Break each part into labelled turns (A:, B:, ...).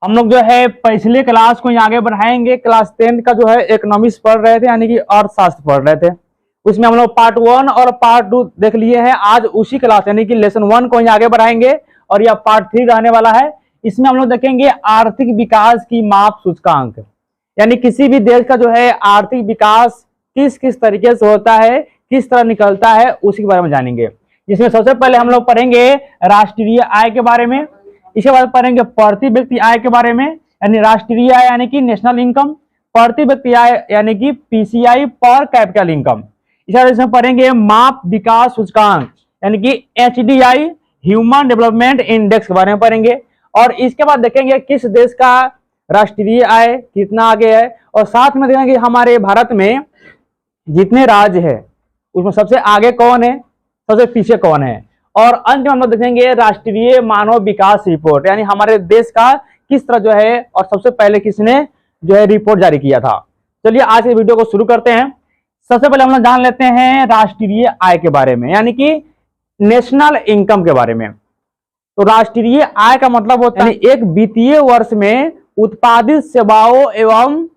A: हम लोग जो है पिछले क्लास को आगे बढ़ाएंगे। क्लास 10 का जो है इकोनॉमिक्स पढ़ रहे थे, यानी कि अर्थशास्त्र पढ़ रहे थे। उसमें हम लोग पार्ट 1 और पार्ट 2 देख लिए हैं। आज उसी क्लास यानी कि लेसन 1 को आगे बढ़ाएंगे और यह पार्ट 3 रहने वाला है। इसमें हम लोग देखेंगे आर्थिक विकास की माप सूचकांक, यानी किसी भी देश का जो है आर्थिक विकास किस किस तरीके से होता है, किस तरह निकलता है, उसी के बारे में जानेंगे। जिसमें सबसे पहले हम लोग पढ़ेंगे राष्ट्रीय आय के बारे में, इसके बाद पढ़ेंगे प्रति व्यक्ति आय के बारे में, यानी राष्ट्रीय आय यानी कि नेशनल इनकम, प्रति व्यक्ति आय यानी कि पीसीआई पर कैपिटल इनकम। इसके बाद इसमें पढ़ेंगे माप विकास सूचकांक यानी कि एचडीआई ह्यूमन डेवलपमेंट इंडेक्स के बारे में पढ़ेंगे। और इसके बाद देखेंगे किस देश का राष्ट्रीय आय कितना आगे है, और साथ में देखेंगे हमारे भारत में जितने राज्य है उसमें सबसे आगे कौन है, सबसे पीछे कौन है। और अंत में हम लोग देखेंगे राष्ट्रीय मानव विकास रिपोर्ट, यानी हमारे देश का किस तरह जो है और सबसे पहले किसने जो है रिपोर्ट जारी किया था। चलिए आज के वीडियो को शुरू करते हैं। सबसे पहले हम लोग जान लेते हैं राष्ट्रीय आय के बारे में, यानी कि नेशनल इनकम के बारे में। तो राष्ट्रीय आय का मतलब होता है एक वित्तीय वर्ष में उत्पादित सेवाओं एवं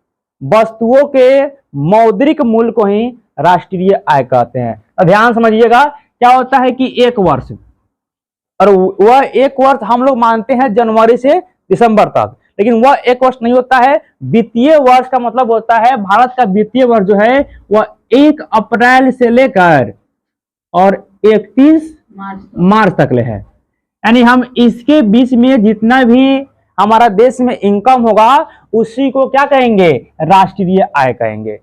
A: वस्तुओं के मौद्रिक मूल्य को ही राष्ट्रीय आय कहते हैं। तो ध्यान समझिएगा, क्या होता है कि एक वर्ष, और वह एक वर्ष हम लोग मानते हैं जनवरी से दिसंबर तक, लेकिन वह एक वर्ष नहीं होता है। वित्तीय वर्ष का मतलब होता है भारत का वित्तीय वर्ष जो है वह 1 अप्रैल से लेकर और 31 मार्च तक ले है। यानी हम इसके बीच में जितना भी हमारा देश में इनकम होगा उसी को क्या कहेंगे, राष्ट्रीय आय कहेंगे।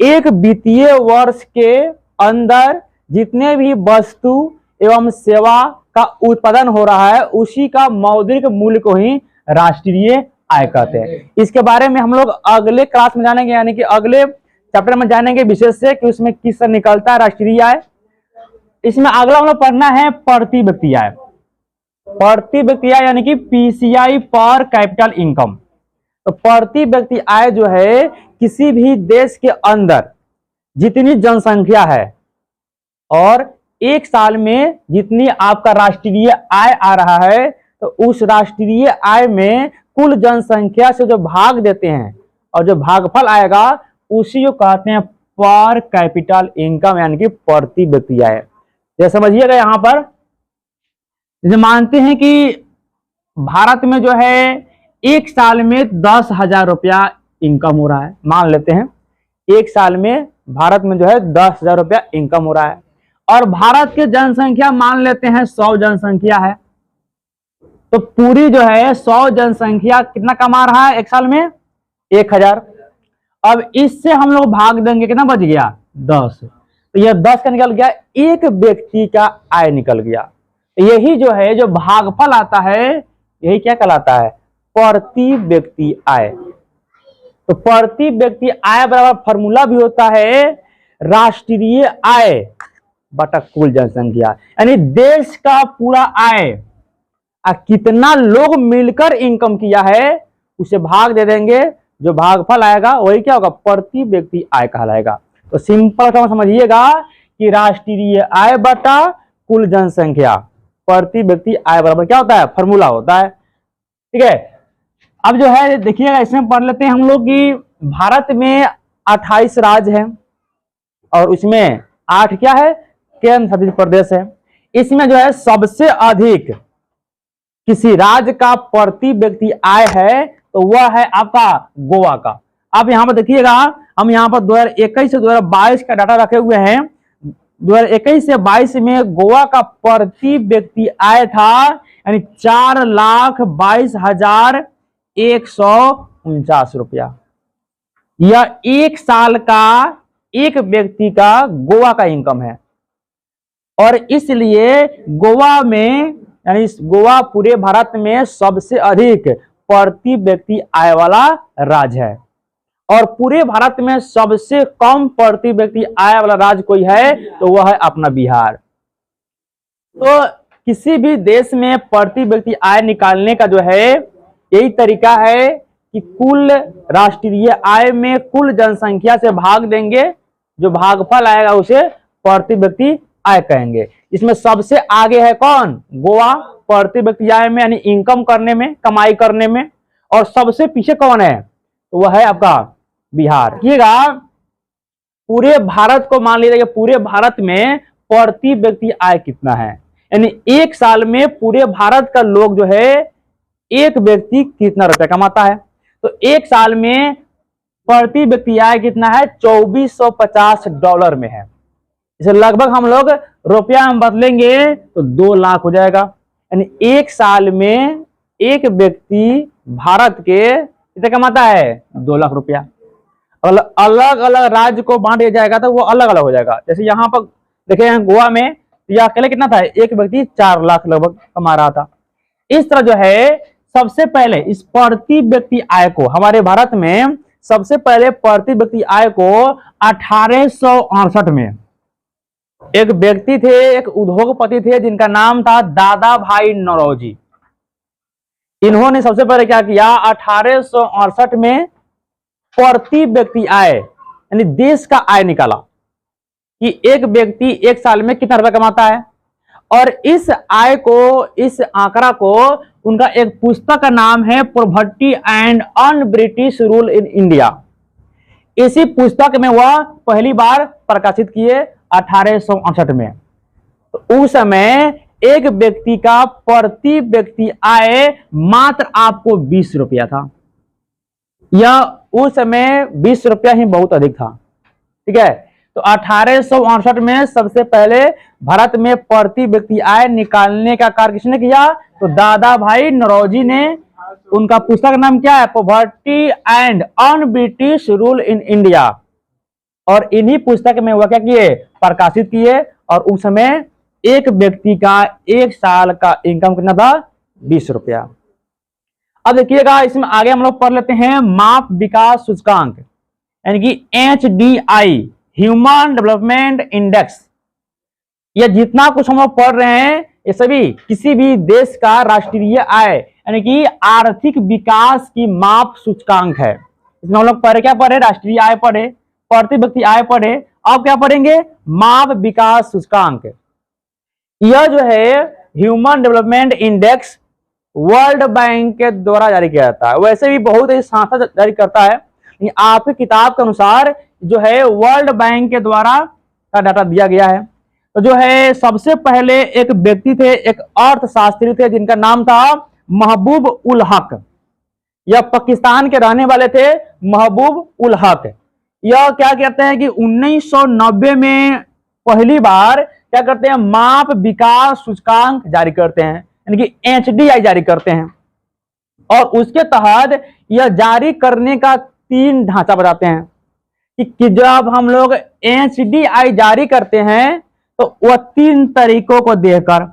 A: एक वित्तीय वर्ष के अंदर जितने भी वस्तु एवं सेवा का उत्पादन हो रहा है उसी का मौद्रिक मूल्य को ही राष्ट्रीय आय कहते हैं। इसके बारे में हम लोग अगले क्लास में जानेंगे, यानी कि अगले चैप्टर में जानेंगे विशेष से कि उसमें किस तरह निकलता है राष्ट्रीय आय। इसमें अगला हम लोग पढ़ना है प्रति व्यक्ति आय। प्रति व्यक्ति आय यानी कि पीसीआई पर कैपिटल इनकम। तो प्रति व्यक्ति आय जो है किसी भी देश के अंदर जितनी जनसंख्या है और एक साल में जितनी आपका राष्ट्रीय आय आ रहा है, तो उस राष्ट्रीय आय में कुल जनसंख्या से जो भाग देते हैं और जो भागफल आएगा उसी को कहते हैं पर कैपिटल इनकम, यानी कि प्रति व्यक्ति आय। जैसे समझिएगा यहाँ पर जैसे मानते हैं कि भारत में जो है एक साल में 10,000 रुपया इनकम हो रहा है, मान लेते हैं एक साल में भारत में जो है 10,000 रुपया इनकम हो रहा है, और भारत की जनसंख्या मान लेते हैं 100 जनसंख्या है। तो पूरी जो है 100 जनसंख्या कितना कमा रहा है एक साल में, 1,000। अब इससे हम लोग भाग देंगे, कितना बच गया, 10। तो यह 10 का निकल गया, एक व्यक्ति का आय निकल गया। यही जो है जो भागफल आता है यही क्या कहलाता है, प्रति व्यक्ति आय। तो प्रति व्यक्ति आय बराबर फॉर्मूला भी होता है राष्ट्रीय आय बटा कुल जनसंख्या, यानी देश का पूरा आय कितना लोग मिलकर इनकम किया है उसे भाग दे देंगे, जो भागफल आएगा वही क्या होगा, प्रति व्यक्ति आय कहलाएगा। तो सिंपल समझिएगा कि राष्ट्रीय आय बटा कुल जनसंख्या प्रति व्यक्ति आय बराबर क्या होता है, फॉर्मूला होता है। ठीक है, अब जो है देखिएगा इसमें पढ़ लेते हैं हम लोग कि भारत में 28 राज्य है और उसमें 8 क्या है, केंद्र शासित प्रदेश है। इसमें जो है सबसे अधिक किसी राज्य का प्रति व्यक्ति आय है तो वह है आपका गोवा का। आप यहाँ पर देखिएगा, हम यहाँ पर 2021 से 2022 का डाटा रखे हुए हैं। 2021 से 22 में गोवा का प्रति व्यक्ति आय था यानी 4,22,149 रुपया। यह एक साल का एक व्यक्ति का गोवा का इनकम है, और इसलिए गोवा में यानी गोवा पूरे भारत में सबसे अधिक प्रति व्यक्ति आय वाला राज्य है। और पूरे भारत में सबसे कम प्रति व्यक्ति आय वाला राज्य कोई है तो वह है अपना बिहार। तो किसी भी देश में प्रति व्यक्ति आय निकालने का जो है यही तरीका है कि कुल राष्ट्रीय आय में कुल जनसंख्या से भाग देंगे, जो भागफल आएगा उसे प्रति व्यक्ति आय कहेंगे। इसमें सबसे आगे है कौन, गोवा प्रति व्यक्ति आय में, यानी इनकम करने में, कमाई करने में। और सबसे पीछे कौन है? तो वह है आपका बिहार। देखिएगा पूरे भारत को मान लीजिए, पूरे भारत में प्रति व्यक्ति आय कितना है, यानी एक साल में पूरे भारत का लोग जो है एक व्यक्ति कितना रुपया कमाता है। तो एक साल में प्रति व्यक्ति आय कितना है? $2450 में है। इसे लगभग हम लोग रुपया में बदलेंगे तो 2 लाख हो जाएगा। यानी एक साल में एक व्यक्ति भारत के कितना कमाता है? 2 लाख रुपया। अलग अलग राज्य को बांट दिया जाएगा तो वो अलग अलग हो जाएगा। जैसे यहाँ पर देखे हैं गोवा में, यह अकेले कितना था? एक व्यक्ति 4 लाख लगभग कमा रहा था। इस तरह जो है सबसे पहले इस प्रति व्यक्ति आय को, हमारे भारत में सबसे पहले प्रति व्यक्ति आय को 1868 में एक व्यक्ति थे, एक उद्योगपति थे जिनका नाम था दादा भाई नौरोजी। इन्होंने सबसे पहले क्या किया? 1868 में प्रति व्यक्ति आय यानी देश का आय निकाला कि एक व्यक्ति एक साल में कितना रुपया कमाता है। और इस आय को, इस आंकड़ा को, उनका एक पुस्तक का नाम है poverty and un British rule in India. इसी पुस्तक में वह पहली बार प्रकाशित किए 1868 में। तो उस समय एक व्यक्ति का प्रति व्यक्ति आय मात्र आपको 20 रुपया था। यह उस समय 20 रुपया ही बहुत अधिक था। ठीक है, तो 1868 में सबसे पहले भारत में प्रति व्यक्ति आय निकालने का कार्य किसने किया? तो दादा भाई नौरोजी ने। उनका पुस्तक का नाम क्या है? Poverty and un British rule in India. और इन्हीं पुस्तक में वह क्या किए? प्रकाशित किए। और उस समय एक व्यक्ति का एक साल का इनकम कितना था? 20 रुपया। अब देखिएगा इसमें आगे हम लोग पढ़ लेते हैं माप विकास सूचकांक, यानी कि HDI, ह्यूमन डेवलपमेंट इंडेक्स। यह जितना कुछ हम लोग पढ़ रहे हैं ये सभी किसी भी देश का राष्ट्रीय आय यानी कि आर्थिक विकास की माप सूचकांक है। इसमें हम लोग पढ़े क्या पढ़े? राष्ट्रीय आय पढ़े, प्रति व्यक्ति आय पढ़े। अब क्या पढ़ेंगे? माप विकास सूचकांक। यह जो है human development index world bank के द्वारा जारी किया जाता है। वैसे भी बहुत ही संस्था जारी करता है, आपकी किताब के अनुसार जो है वर्ल्ड बैंक के द्वारा का डाटा दिया गया है। तो जो है सबसे पहले एक व्यक्ति थे, एक अर्थशास्त्री थे जिनका नाम था महबूब उल हक। यह पाकिस्तान के रहने वाले थे, महबूब उल हक। यह क्या कहते हैं कि 1990 में पहली बार क्या करते हैं? माप विकास सूचकांक जारी करते हैं, यानी कि HDI जारी करते हैं। और उसके तहत यह जारी करने का 3 ढांचा बताते हैं कि जब हम लोग HDI जारी करते हैं तो वह 3 तरीकों को देखकर।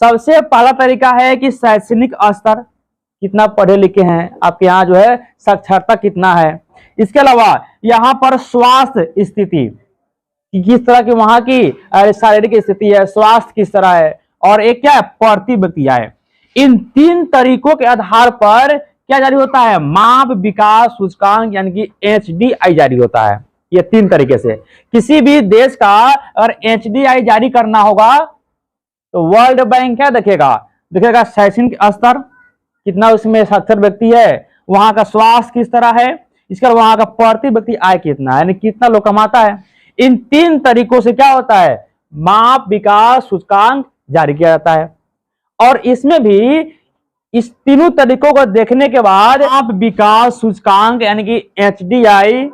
A: सबसे पहला तरीका है कि शैक्षणिक स्तर, कितना पढ़े लिखे हैं, आपके यहाँ जो है साक्षरता कितना है। इसके अलावा यहाँ पर स्वास्थ्य स्थिति, कि किस तरह की वहां की शारीरिक स्थिति है, स्वास्थ्य किस तरह है। और एक क्या है? प्रति व्यक्ति आय। इन 3 तरीकों के आधार पर क्या जारी होता है? माप विकास सूचकांक यानी कि HDI जारी होता है। ये 3 तरीके से किसी भी देश का अगर HDI जारी करना होगा तो वर्ल्ड बैंक क्या देखेगा? देखेगा शैक्षणिक स्तर कितना उसमें साक्षर व्यक्ति है, वहां का स्वास्थ्य किस तरह है, इसका वहां का प्रति व्यक्ति आय कितना है, यानी कितना लोग कमाता है। इन 3 तरीकों से क्या होता है? माप विकास सूचकांक जारी किया जाता है। और इसमें भी इस तीनों तरीकों को देखने के बाद माप विकास सूचकांक यानी कि HDI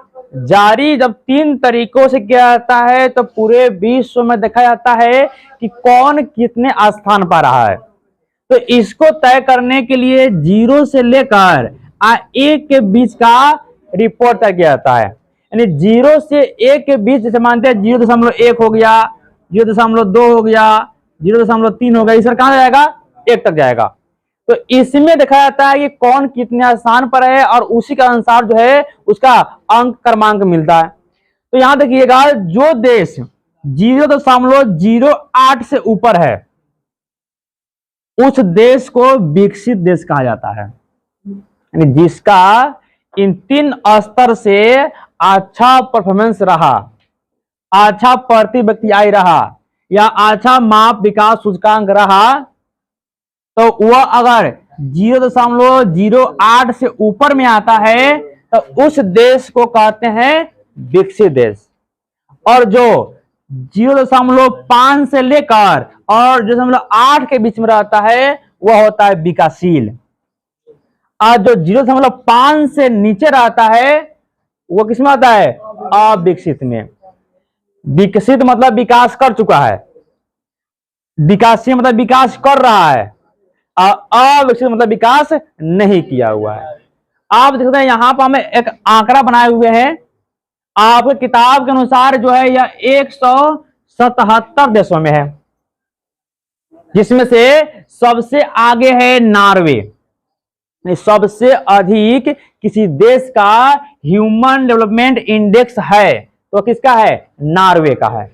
A: जारी जब 3 तरीकों से किया जाता है तो पूरे विश्व में देखा जाता है कि कौन कितने स्थान पर रहा है। तो इसको तय करने के लिए 0 से लेकर 1 के बीच का रिपोर्ट तय किया जाता है। यानी 0 से 1 के बीच, जैसे मानते हैं 0.1 हो गया, 0.2 हो गया, 0.3 हो गया, इस कहां जाएगा? 1 तक जाएगा। तो इसमें देखा जाता है कि कौन कितने स्थान पर है और उसी के अनुसार जो है उसका अंक क्रमांक मिलता है। तो यहां देखिएगा जो देश 0.08 से ऊपर है उस देश को विकसित देश कहा जाता है, यानी जिसका इन 3 स्तर से अच्छा परफॉर्मेंस रहा, अच्छा प्रति व्यक्ति आय रहा या अच्छा माप विकास सूचकांक रहा, तो वह अगर 0.08 से ऊपर में आता है तो उस देश को कहते हैं विकसित देश, और जो 0.5 से लेकर और 0.8 के बीच में रहता है वह होता है विकासशील, और जो 0.5 से नीचे रहता है वो किसमें आता है? अविकसित में। विकसित मतलब विकास कर चुका है, विकासशील मतलब विकास कर रहा है, और अविकसित मतलब विकास नहीं किया हुआ है। आप देख सकते हैं यहां पर हमें एक आंकड़ा बनाए हुए हैं, आपके किताब के अनुसार जो है यह 177 देशों में है, जिसमें से सबसे आगे है नॉर्वे। सबसे अधिक किसी देश का ह्यूमन डेवलपमेंट इंडेक्स है तो किसका है? नॉर्वे का है।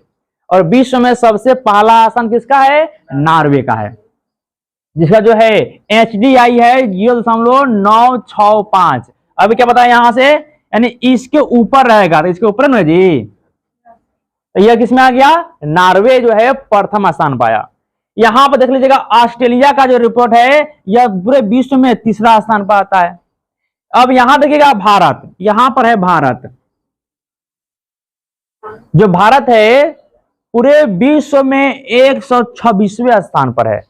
A: और विश्व में सबसे पहला स्थान किसका है? नॉर्वे का है, जिसका जो है HDI है 0.965। अभी क्या बताया यहां से, यानी इसके ऊपर रहेगा, तो इसके ऊपर ना जी, तो यह किसमें आ गया? नॉर्वे जो है प्रथम स्थान पाया। यहां पर देख लीजिएगा ऑस्ट्रेलिया का जो रिपोर्ट है यह पूरे विश्व में तीसरा स्थान पर आता है। अब यहां देखिएगा भारत, यहां पर है भारत, जो भारत है पूरे विश्व में 126वें स्थान पर है।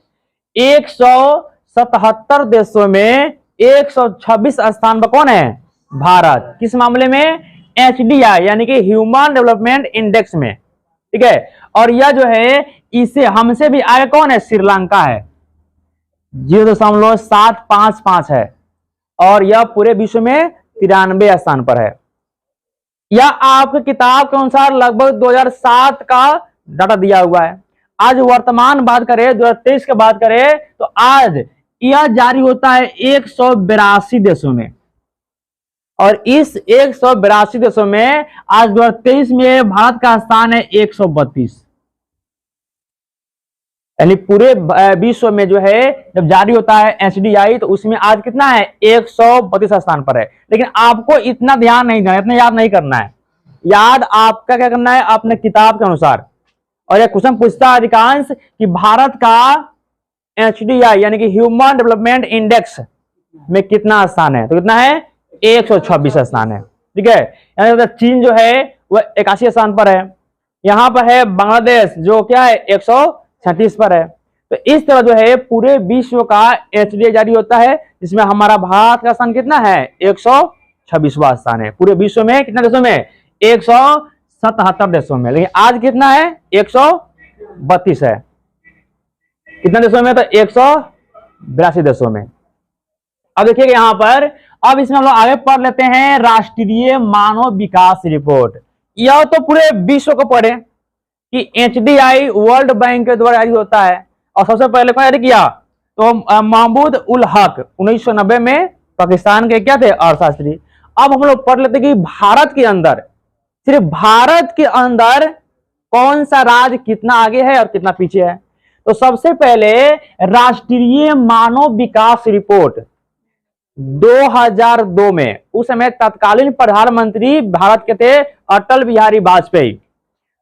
A: 177 देशों में 126 स्थान पर कौन है? भारत। किस मामले में? HDI यानी कि ह्यूमन डेवलपमेंट इंडेक्स में, ठीक है। और यह जो है इसे हमसे भी आगे कौन है? श्रीलंका है, 0.755 है, और यह पूरे विश्व में 93 स्थान पर है। यह आपकी किताब के अनुसार लगभग 2007 का डाटा दिया हुआ है। आज वर्तमान बात करें, 2023 की बात करें, तो आज यह जारी होता है 182 देशों में, और इस 182 देशों में आज 2023 में भारत का स्थान है 132। यानी पूरे विश्व में जो है जब जारी होता है HDI तो उसमें आज कितना है? 132 स्थान पर है। लेकिन आपको इतना ध्यान नहीं देना, इतना याद नहीं करना है। याद आपका क्या करना है? अपने किताब के अनुसार। और यह क्वेश्चन पूछता है अधिकांश कि भारत का HDI यानी कि ह्यूमन डेवलपमेंट इंडेक्स में कितना स्थान है? तो कितना है? 126 स्थान है, ठीक है। यानी चीन जो है वह 81 स्थान पर है। यहां पर है बांग्लादेश जो क्या है? 136 पर है। तो इस तरह जो है पूरे विश्व का HDI जारी होता है, जिसमें हमारा भारत का स्थान कितना है? 126वां स्थान है। पूरे विश्व में कितने देशों में? 177 देशों में। लेकिन आज कितना है? 132 है। कितने देशों में? तो 182 देशों में। अब देखिएगा यहां पर, अब इसमें हम लोग आगे पढ़ लेते हैं राष्ट्रीय मानव विकास रिपोर्ट। यह तो पूरे विश्व को पढ़े कि HDI वर्ल्ड बैंक के द्वारा जारी होता है, और सबसे पहले कौन जारी किया? तो महमूद उल हक 1990 में पाकिस्तान के क्या थे? अर्थशास्त्री। अब हम लोग पढ़ लेते कि भारत के अंदर, सिर्फ भारत के अंदर कौन सा राज्य कितना आगे है और कितना पीछे है। तो सबसे पहले राष्ट्रीय मानव विकास रिपोर्ट 2002 में, उस समय तत्कालीन प्रधानमंत्री भारत के थे अटल बिहारी वाजपेयी।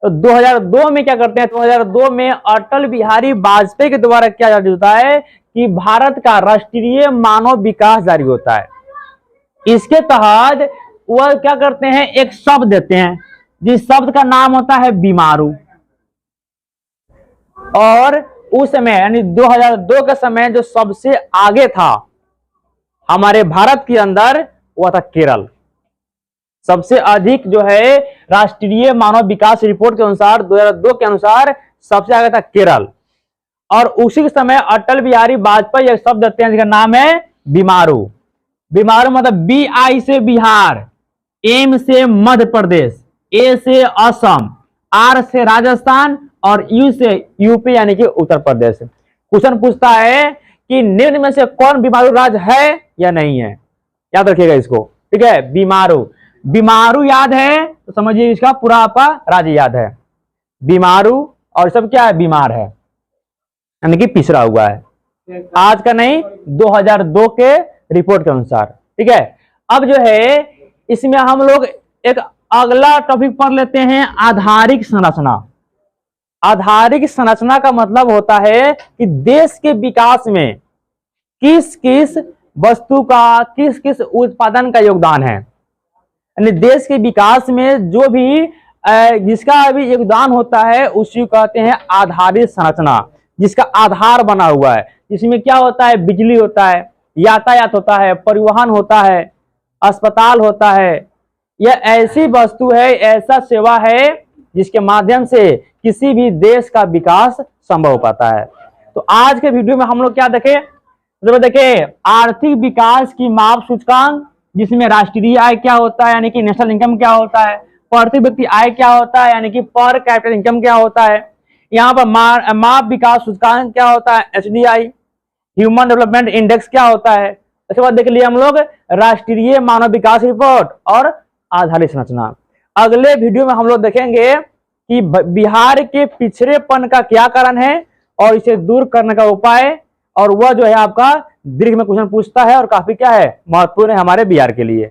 A: तो 2002 में क्या करते हैं? 2002 में अटल बिहारी वाजपेयी के द्वारा क्या जारी होता है कि भारत का राष्ट्रीय मानव विकास जारी होता है। इसके तहत वह क्या करते हैं? एक शब्द देते हैं, जिस शब्द का नाम होता है बीमारू। और उस समय यानी 2002 के समय जो सबसे आगे था हमारे भारत के अंदर, वह था केरल। सबसे अधिक जो है राष्ट्रीय मानव विकास रिपोर्ट के अनुसार 2002 के अनुसार सबसे आगे था केरल। और उसी समय अटल बिहारी वाजपेयी एक शब्द देते हैं जिसका नाम है बीमारू। बीमारू मतलब BI से बिहार, M से मध्य प्रदेश, A से असम, R से राजस्थान और U से यूपी यानी कि उत्तर प्रदेश। क्वेश्चन पूछता है कि निम्न में से कौन बीमारू राज्य है या नहीं है? याद रखिएगा इसको, ठीक है। बीमारू, बीमारू याद है तो समझिए इसका पूरा आपका राज्य याद है। बीमारू और सब क्या है? बीमार है, यानी कि पिछड़ा हुआ है। आज का नहीं, 2002 के रिपोर्ट के अनुसार, ठीक है। अब जो है इसमें हम लोग एक अगला टॉपिक पढ़ लेते हैं, आधारिक संरचना। आधारिक संरचना का मतलब होता है कि देश के विकास में किस किस वस्तु का, किस किस उत्पादन का योगदान है। यानी देश के विकास में जो भी जिसका भी योगदान होता है उसी को कहते हैं आधारित संरचना, जिसका आधार बना हुआ है। इसमें क्या होता है, बिजली होता है, यातायात होता है, परिवहन होता है, अस्पताल होता है। यह ऐसी वस्तु है, ऐसा सेवा है जिसके माध्यम से किसी भी देश का विकास संभव हो पाता है। तो आज के वीडियो में हम लोग क्या देखें, तो देखें आर्थिक विकास की माप सूचकांक, जिसमें राष्ट्रीय आय क्या होता है यानी कि नेशनल इनकम क्या होता है, प्रति व्यक्ति आय क्या होता है यानी कि पर कैपिटल इनकम क्या होता है, यहाँ पर माप विकास सूचकांक क्या होता है HDI, ह्यूमन डेवलपमेंट इंडेक्स क्या होता है। उसके बाद देख लिए हम लोग राष्ट्रीय मानव विकास रिपोर्ट और आधारित संरचना। अगले वीडियो में हम लोग देखेंगे कि बिहार के पिछड़ेपन का क्या कारण है और इसे दूर करने का उपाय, और वह जो है आपका दीर्घ में क्वेश्चन पूछता है और काफी क्या है महत्वपूर्ण है हमारे बिहार के लिए।